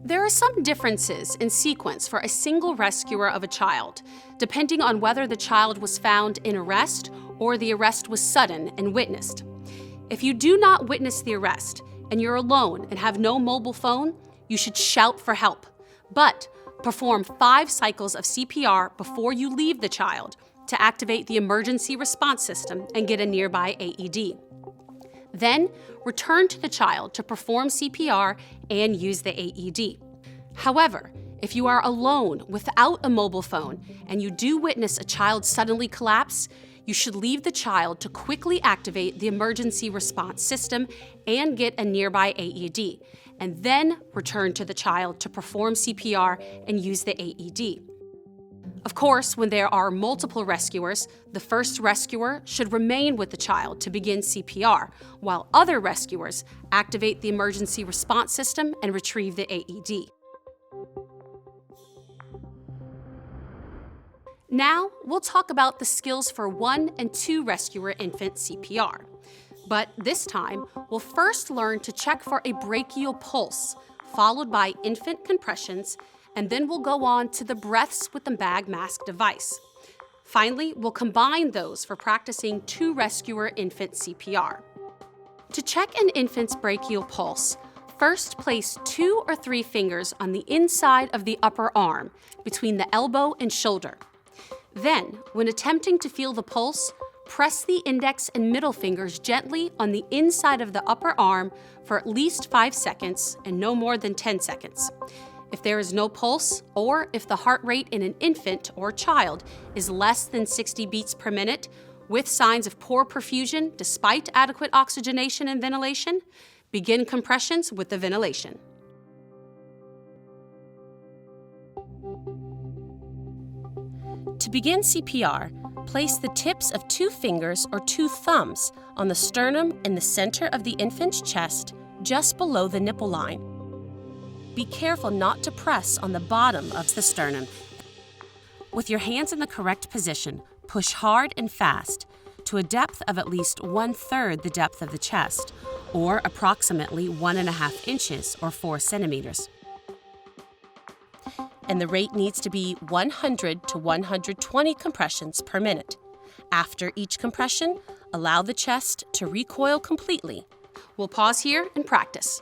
There are some differences in sequence for a single rescuer of a child, depending on whether the child was found in arrest or the arrest was sudden and witnessed. If you do not witness the arrest and you're alone and have no mobile phone, you should shout for help, but perform 5 cycles of CPR before you leave the child to activate the emergency response system and get a nearby AED. Then, return to the child to perform CPR and use the AED. However, if you are alone without a mobile phone and you do witness a child suddenly collapse, you should leave the child to quickly activate the emergency response system and get a nearby AED, and then return to the child to perform CPR and use the AED. Of course, when there are multiple rescuers, the first rescuer should remain with the child to begin CPR, while other rescuers activate the emergency response system and retrieve the AED. Now, we'll talk about the skills for 1 and 2 rescuer infant CPR. But this time, we'll first learn to check for a brachial pulse, followed by infant compressions, and then we'll go on to the breaths with the bag mask device. Finally, we'll combine those for practicing 2 rescuer infant CPR. To check an infant's brachial pulse, first place 2 or 3 fingers on the inside of the upper arm, between the elbow and shoulder. Then, when attempting to feel the pulse, press the index and middle fingers gently on the inside of the upper arm for at least 5 seconds and no more than 10 seconds. If there is no pulse, or if the heart rate in an infant or child is less than 60 beats per minute, with signs of poor perfusion despite adequate oxygenation and ventilation, begin compressions with the ventilation. To begin CPR, place the tips of 2 fingers or 2 thumbs on the sternum in the center of the infant's chest, just below the nipple line. Be careful not to press on the bottom of the sternum. With your hands in the correct position, push hard and fast to a depth of at least 1/3 the depth of the chest, or approximately 1.5 inches or 4 centimeters. And the rate needs to be 100 to 120 compressions per minute. After each compression, allow the chest to recoil completely. We'll pause here and practice.